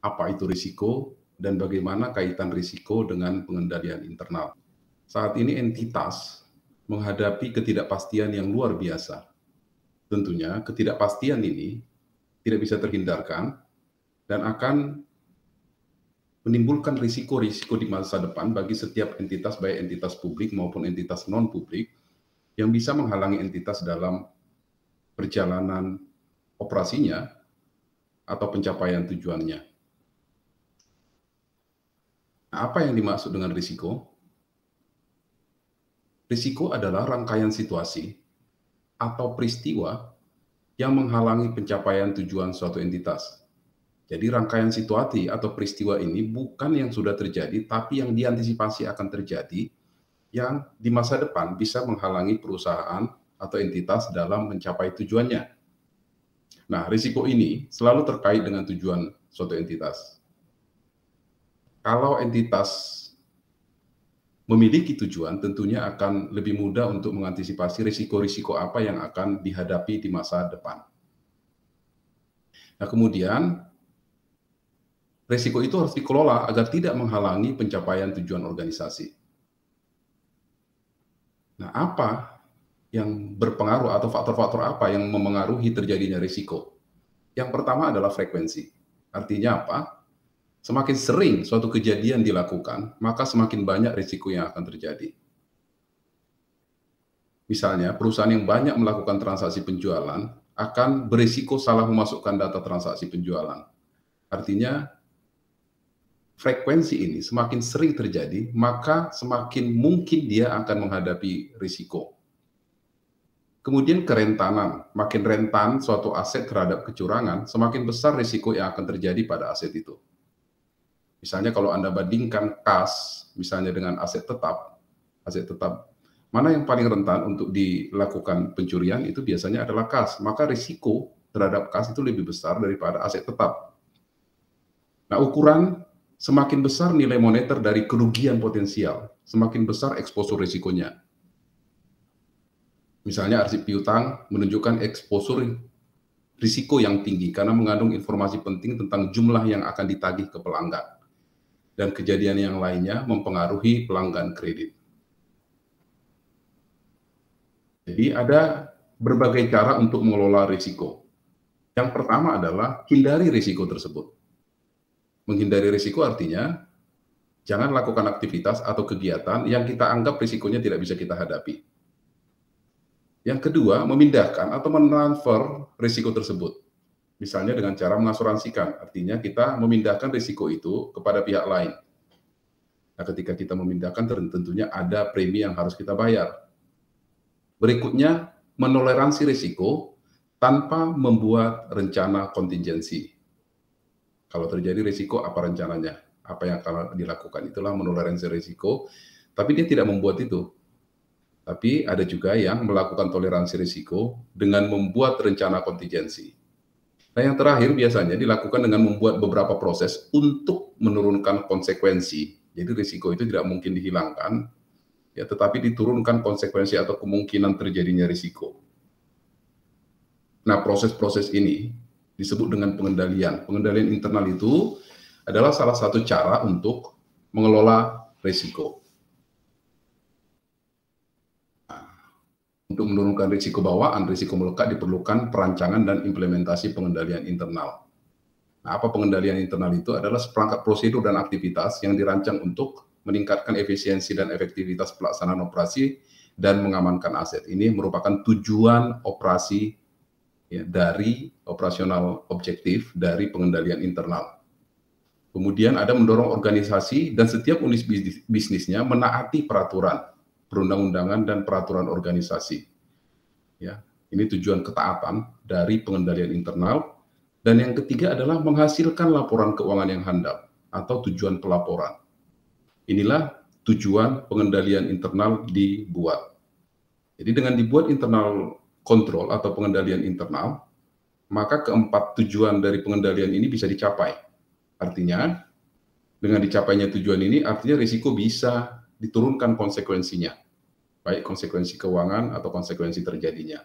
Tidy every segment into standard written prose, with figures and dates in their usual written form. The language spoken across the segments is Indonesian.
apa itu risiko, dan bagaimana kaitan risiko dengan pengendalian internal. Saat ini entitas menghadapi ketidakpastian yang luar biasa. Tentunya ketidakpastian ini tidak bisa terhindarkan dan akan menimbulkan risiko-risiko di masa depan bagi setiap entitas, baik entitas publik maupun entitas non-publik, yang bisa menghalangi entitas dalam perjalanan operasinya atau pencapaian tujuannya. Nah, apa yang dimaksud dengan risiko? Risiko adalah rangkaian situasi atau peristiwa yang menghalangi pencapaian tujuan suatu entitas. Jadi rangkaian situasi atau peristiwa ini bukan yang sudah terjadi, tapi yang diantisipasi akan terjadi, yang di masa depan bisa menghalangi perusahaan atau entitas dalam mencapai tujuannya. Nah, risiko ini selalu terkait dengan tujuan suatu entitas. Kalau entitas memiliki tujuan, tentunya akan lebih mudah untuk mengantisipasi risiko-risiko apa yang akan dihadapi di masa depan. Nah, kemudian risiko itu harus dikelola agar tidak menghalangi pencapaian tujuan organisasi. Nah, apa yang berpengaruh atau faktor-faktor apa yang memengaruhi terjadinya risiko? Yang pertama adalah frekuensi. Artinya apa? Semakin sering suatu kejadian dilakukan, maka semakin banyak risiko yang akan terjadi. Misalnya, perusahaan yang banyak melakukan transaksi penjualan akan berisiko salah memasukkan data transaksi penjualan. Artinya, frekuensi ini semakin sering terjadi, maka semakin mungkin dia akan menghadapi risiko. Kemudian kerentanan, makin rentan suatu aset terhadap kecurangan, semakin besar risiko yang akan terjadi pada aset itu. Misalnya kalau Anda bandingkan kas, misalnya dengan aset tetap, mana yang paling rentan untuk dilakukan pencurian itu biasanya adalah kas. Maka risiko terhadap kas itu lebih besar daripada aset tetap. Nah, ukuran semakin besar nilai moneter dari kerugian potensial, semakin besar eksposur risikonya. Misalnya arsip piutang menunjukkan eksposur risiko yang tinggi karena mengandung informasi penting tentang jumlah yang akan ditagih ke pelanggan. Dan kejadian yang lainnya mempengaruhi pelanggan kredit. Jadi ada berbagai cara untuk mengelola risiko. Yang pertama adalah hindari risiko tersebut. Menghindari risiko artinya jangan lakukan aktivitas atau kegiatan yang kita anggap risikonya tidak bisa kita hadapi. Yang kedua, memindahkan atau mentransfer risiko tersebut. Misalnya dengan cara mengasuransikan, artinya kita memindahkan risiko itu kepada pihak lain. Nah, ketika kita memindahkan, tentunya ada premi yang harus kita bayar. Berikutnya, menoleransi risiko tanpa membuat rencana kontingensi. Kalau terjadi risiko, apa rencananya? Apa yang akan dilakukan? Itulah menoleransi risiko, tapi dia tidak membuat itu. Tapi ada juga yang melakukan toleransi risiko dengan membuat rencana kontingensi. Nah, yang terakhir biasanya dilakukan dengan membuat beberapa proses untuk menurunkan konsekuensi. Jadi risiko itu tidak mungkin dihilangkan, ya, tetapi diturunkan konsekuensi atau kemungkinan terjadinya risiko. Nah, proses-proses ini disebut dengan pengendalian. Pengendalian internal itu adalah salah satu cara untuk mengelola risiko. Untuk menurunkan risiko bawaan, risiko melekat diperlukan perancangan dan implementasi pengendalian internal. Nah, apa pengendalian internal itu? Adalah seperangkat prosedur dan aktivitas yang dirancang untuk meningkatkan efisiensi dan efektivitas pelaksanaan operasi dan mengamankan aset. Ini merupakan tujuan operasi ya, dari operasional objektif dari pengendalian internal. Kemudian ada mendorong organisasi dan setiap unit bisnisnya menaati peraturan perundang-undangan dan peraturan organisasi. Ya, ini tujuan ketaatan dari pengendalian internal. Dan yang ketiga adalah menghasilkan laporan keuangan yang handal atau tujuan pelaporan. Inilah tujuan pengendalian internal dibuat. Jadi dengan dibuat internal control atau pengendalian internal, maka keempat tujuan dari pengendalian ini bisa dicapai. Artinya, dengan dicapainya tujuan ini, artinya risiko bisa diturunkan konsekuensinya, baik konsekuensi keuangan atau konsekuensi terjadinya.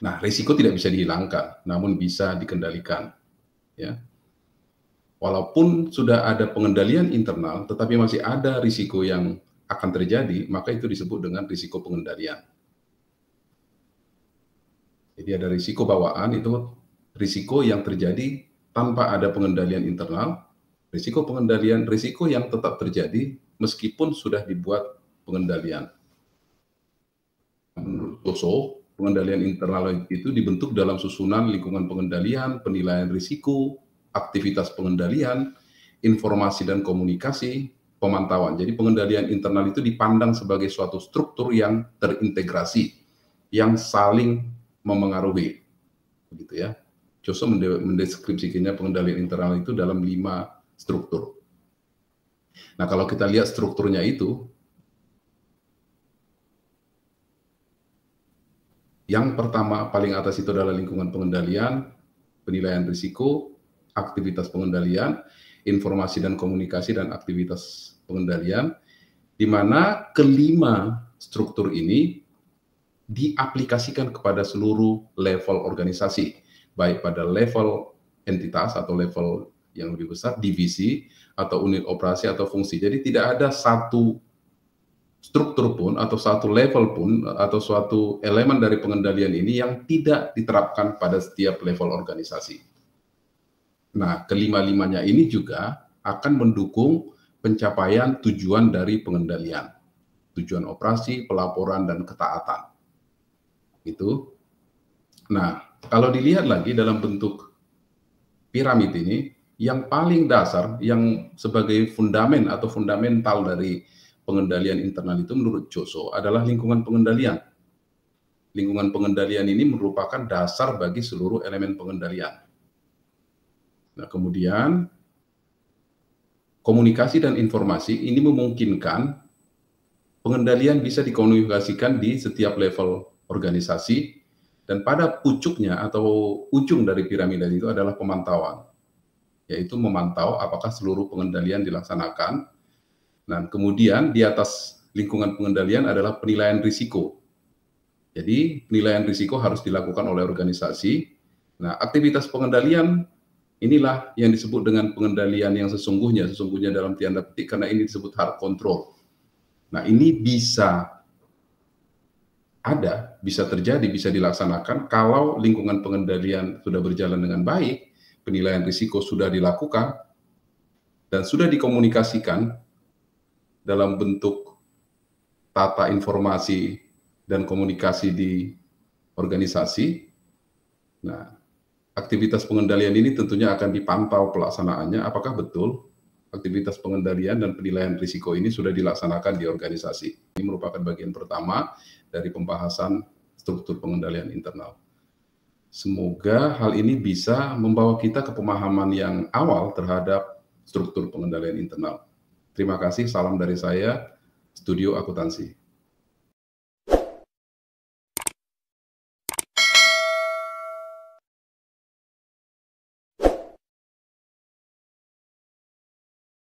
Nah, risiko tidak bisa dihilangkan, namun bisa dikendalikan. Ya. Walaupun sudah ada pengendalian internal, tetapi masih ada risiko yang akan terjadi, maka itu disebut dengan risiko pengendalian. Jadi ada risiko bawaan, itu risiko yang terjadi tanpa ada pengendalian internal, risiko pengendalian, risiko yang tetap terjadi meskipun sudah dibuat pengendalian. Menurut Toso, pengendalian internal itu dibentuk dalam susunan lingkungan pengendalian, penilaian risiko, aktivitas pengendalian, informasi dan komunikasi, pemantauan. Jadi pengendalian internal itu dipandang sebagai suatu struktur yang terintegrasi, yang saling memengaruhi. Begitu ya. Toso mendeskripsikannya pengendalian internal itu dalam 5 struktur. Nah, kalau kita lihat strukturnya itu, yang pertama paling atas itu adalah lingkungan pengendalian, penilaian risiko, aktivitas pengendalian, informasi dan komunikasi, dan aktivitas pengendalian, di mana kelima struktur ini diaplikasikan kepada seluruh level organisasi, baik pada level entitas atau level yang lebih besar, divisi, atau unit operasi atau fungsi. Jadi tidak ada satu struktur pun atau satu level pun atau suatu elemen dari pengendalian ini yang tidak diterapkan pada setiap level organisasi. Nah, kelima-limanya ini juga akan mendukung pencapaian tujuan dari pengendalian. Tujuan operasi, pelaporan, dan ketaatan. Itu. Nah, kalau dilihat lagi dalam bentuk piramid ini, yang paling dasar, yang sebagai fundamen atau fundamental dari pengendalian internal itu menurut Toso adalah lingkungan pengendalian. Lingkungan pengendalian ini merupakan dasar bagi seluruh elemen pengendalian. Nah, kemudian komunikasi dan informasi ini memungkinkan pengendalian bisa dikomunikasikan di setiap level organisasi, dan pada pucuknya atau ujung dari piramida itu adalah pemantauan, yaitu memantau apakah seluruh pengendalian dilaksanakan. Nah, kemudian di atas lingkungan pengendalian adalah penilaian risiko. Jadi penilaian risiko harus dilakukan oleh organisasi. Nah, aktivitas pengendalian inilah yang disebut dengan pengendalian yang sesungguhnya dalam tanda petik, karena ini disebut hard control. Nah, ini bisa terjadi, bisa dilaksanakan kalau lingkungan pengendalian sudah berjalan dengan baik, penilaian risiko sudah dilakukan, dan sudah dikomunikasikan dalam bentuk tata informasi dan komunikasi di organisasi. Nah, aktivitas pengendalian ini tentunya akan dipantau pelaksanaannya, apakah betul aktivitas pengendalian dan penilaian risiko ini sudah dilaksanakan di organisasi. Ini merupakan bagian pertama dari pembahasan struktur pengendalian internal. Semoga hal ini bisa membawa kita ke pemahaman yang awal terhadap struktur pengendalian internal. Terima kasih, salam dari saya, Studio Akuntansi.